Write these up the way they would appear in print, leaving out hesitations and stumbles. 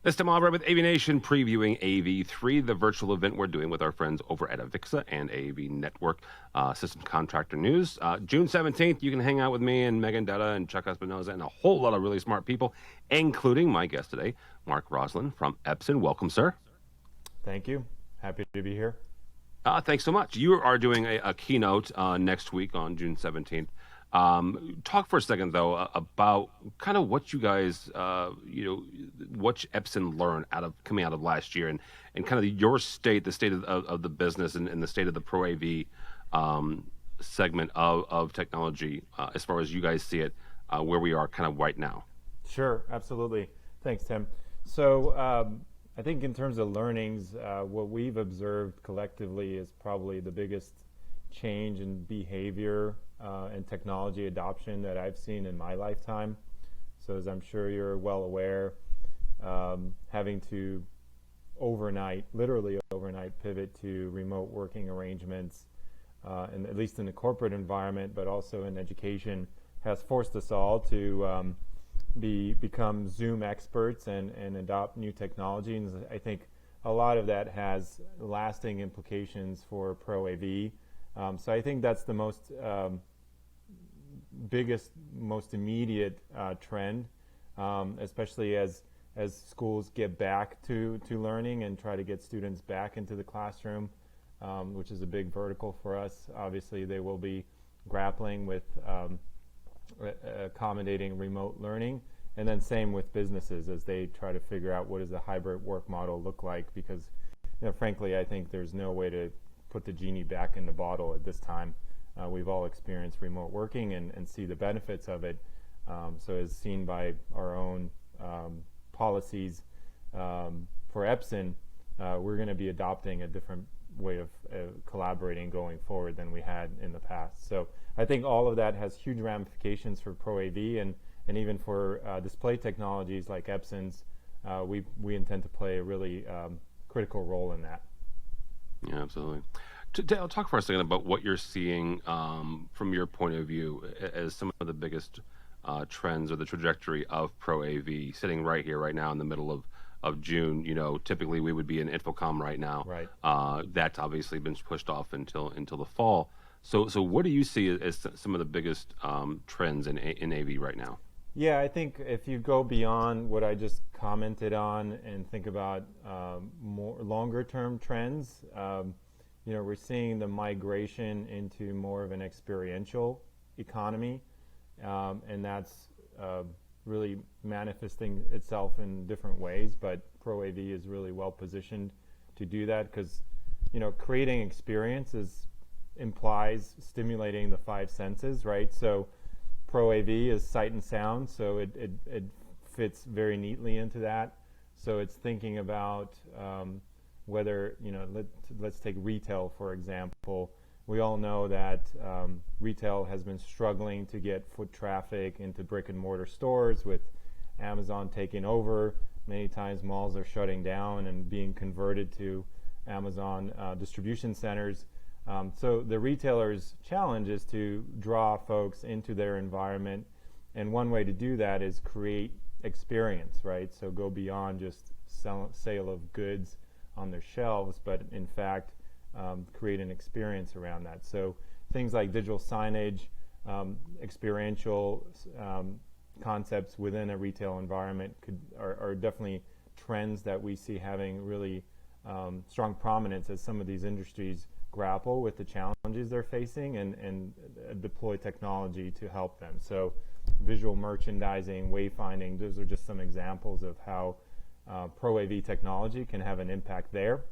This time over with AVNation previewing AV3, the virtual event we're doing with our friends over at AVIXA and AV Network System Contractor News. June 17th, you can hang out with me and Megan Dutta and Chuck Espinoza and a whole lot of really smart people, including my guest today, Mark Roslon from Epson. Welcome, sir. Thank you. Happy to be here. Thanks so much. You are doing a keynote next week on June 17th. Talk for a second, though, about kind of what you guys, what Epson learned coming out of last year and kind of your state, the state of the business and the state of the Pro AV segment of technology as far as you guys see it, where we are kind of right now. Sure, absolutely. Thanks, Tim. So I think in terms of learnings, what we've observed collectively is probably the biggest change in behavior and technology adoption that I've seen in my lifetime. So as I'm sure you're well aware, having to literally overnight pivot to remote working arrangements, and at least in the corporate environment, but also in education, has forced us all to become Zoom experts and adopt new technology. And I think a lot of that has lasting implications for Pro AV. So I think that's the biggest, most immediate trend, especially as schools get back to learning and try to get students back into the classroom, which is a big vertical for us. Obviously, they will be grappling with accommodating remote learning, and then same with businesses as they try to figure out what does a hybrid work model look like, because frankly, I think there's no way to put the genie back in the bottle at this time. We've all experienced remote working and see the benefits of it. So as seen by our own policies for Epson, we're going to be adopting a different way of collaborating going forward than we had in the past. So I think all of that has huge ramifications for Pro AV and even for display technologies like Epson's. We intend to play a really critical role in that. Yeah, absolutely. I'll talk for a second about what you're seeing from your point of view as some of the biggest trends or the trajectory of Pro AV, sitting right here, right now in the middle of June. Typically we would be in InfoComm right now. Right. That's obviously been pushed off until the fall. So what do you see as some of the biggest trends in AV right now? Yeah, I think if you go beyond what I just commented on and think about more longer-term trends, we're seeing the migration into more of an experiential economy, and that's really manifesting itself in different ways. But Pro AV is really well positioned to do that because, creating experiences implies stimulating the five senses, right? So Pro AV is sight and sound, so it fits very neatly into that. So it's thinking about whether, let's take retail, for example. We all know that retail has been struggling to get foot traffic into brick and mortar stores with Amazon taking over. Many times malls are shutting down and being converted to Amazon distribution centers. So the retailer's challenge is to draw folks into their environment, and one way to do that is create experience, right? So go beyond just sale of goods on their shelves, but in fact create an experience around that. So things like digital signage, experiential concepts within a retail environment are definitely trends that we see having really strong prominence as some of these industries grapple with the challenges they're facing and deploy technology to help them. So visual merchandising, wayfinding, those are just some examples of how Pro AV technology can have an impact there.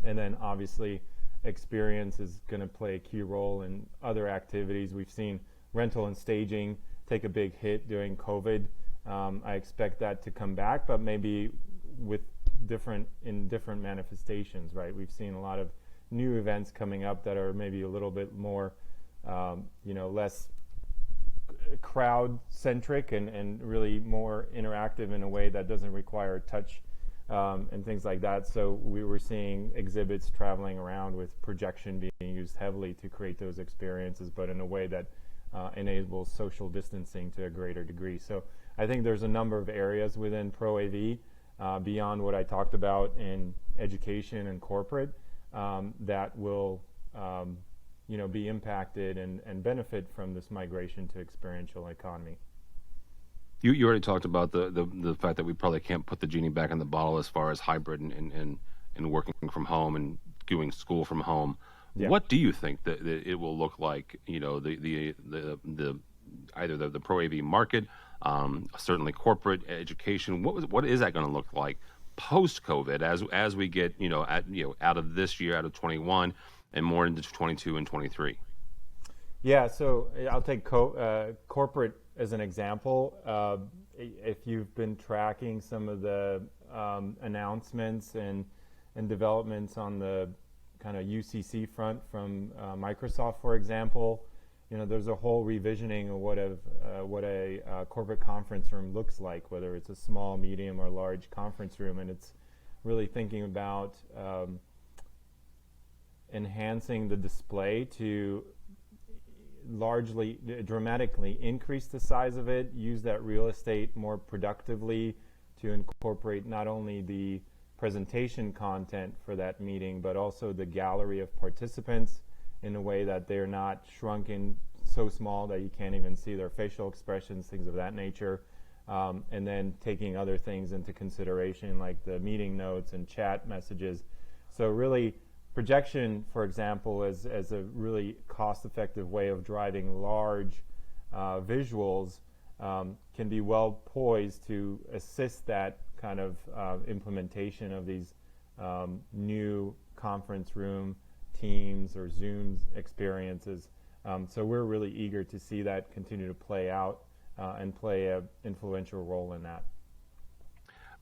And then obviously experience is going to play a key role in other activities. We've seen rental and staging take a big hit during COVID. I expect that to come back, but maybe with different manifestations, right? We've seen a lot of new events coming up that are maybe a little bit more, less crowd-centric and really more interactive in a way that doesn't require touch and things like that. So we were seeing exhibits traveling around with projection being used heavily to create those experiences, but in a way that enables social distancing to a greater degree. So I think there's a number of areas within Pro AV beyond what I talked about in education and corporate that will be impacted and benefit from this migration to experiential economy. You already talked about the fact that we probably can't put the genie back in the bottle as far as hybrid and working from home and doing school from home. Yeah. What do you think that it will look like? The either the pro AV market, certainly corporate education. What is that going to look like post COVID as we get out of this year, out of 21, and more into 22 and 23? Yeah, so I'll take corporate as an example. If you've been tracking some of the announcements and developments on the kind of UCC front from Microsoft, for example, there's a whole revisioning of what a corporate conference room looks like, whether it's a small, medium, or large conference room, and it's really thinking about enhancing the display to dramatically increase the size of it, use that real estate more productively to incorporate not only the presentation content for that meeting, but also the gallery of participants in a way that they're not shrunken so small that you can't even see their facial expressions, things of that nature. And then taking other things into consideration like the meeting notes and chat messages. So really, projection, for example, as a really cost-effective way of driving large visuals can be well poised to assist that kind of implementation of these new conference room Teams or Zoom experiences. So we're really eager to see that continue to play out and play an influential role in that.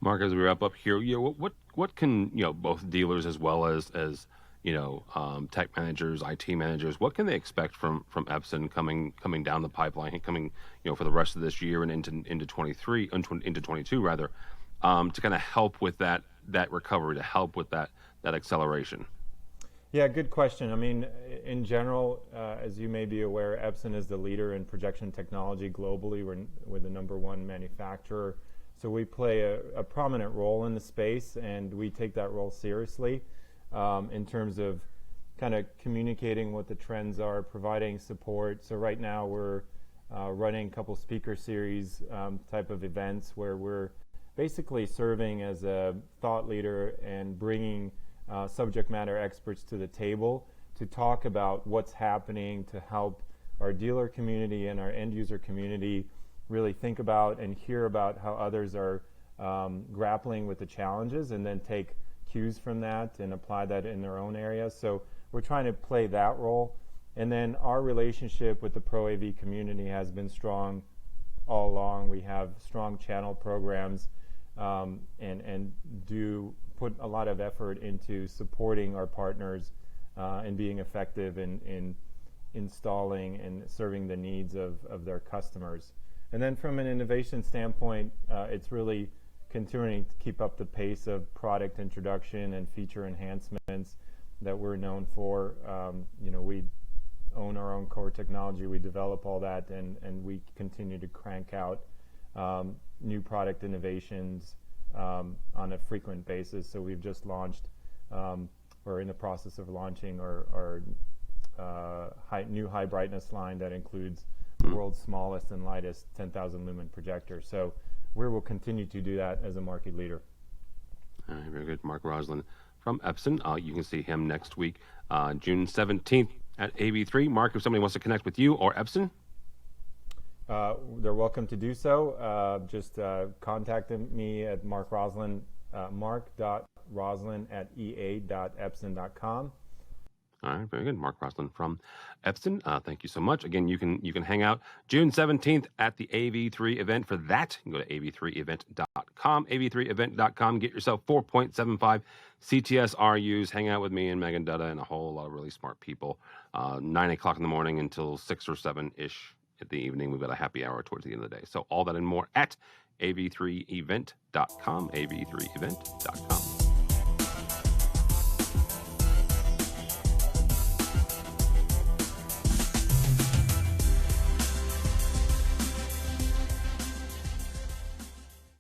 Mark, as we wrap up here, what can both dealers as well as tech managers, IT managers, what can they expect from Epson coming down the pipeline, coming for the rest of this year and into 23, into 22 rather, to kind of help with that recovery, to help with that acceleration? Yeah, good question. I mean, in general, as you may be aware, Epson is the leader in projection technology globally. We're the #1 manufacturer. So we play a prominent role in the space, and we take that role seriously in terms of kind of communicating what the trends are, providing support. So right now we're running a couple speaker series type of events where we're basically serving as a thought leader and bringing subject matter experts to the table to talk about what's happening to help our dealer community and our end user community really think about and hear about how others are grappling with the challenges, and then take cues from that and apply that in their own areas. So we're trying to play that role. And then our relationship with the Pro AV community has been strong all along. We have strong channel programs and do put a lot of effort into supporting our partners and being effective in installing and serving the needs of their customers. And then from an innovation standpoint, it's really continuing to keep up the pace of product introduction and feature enhancements that we're known for. We own our own core technology. We develop all that, and we continue to crank out new product innovations on a frequent basis. So we've just launched, we're in the process of launching our new high brightness line that includes the world's smallest and lightest 10,000 lumen projector. So we will continue to do that as a market leader. All right, very good. Mark Roslon from Epson. You can see him next week, June 17th at AV3. Mark, if somebody wants to connect with you or Epson? They're welcome to do so. Just contact me at Mark Roslon, mark.roslon@ea.epson.com. All right, very good. Mark Roslon from Epson. Thank you so much. Again, you can hang out June 17th at the AV3 event. For that, you can go to av3event.com, av3event.com. Get yourself 4.75 CTS RUs. Hang out with me and Megan Dutta and a whole lot of really smart people. 9 o'clock in the morning until 6 or 7-ish at the evening. We've got a happy hour towards the end of the day. So all that and more at av3event.com, av3event.com.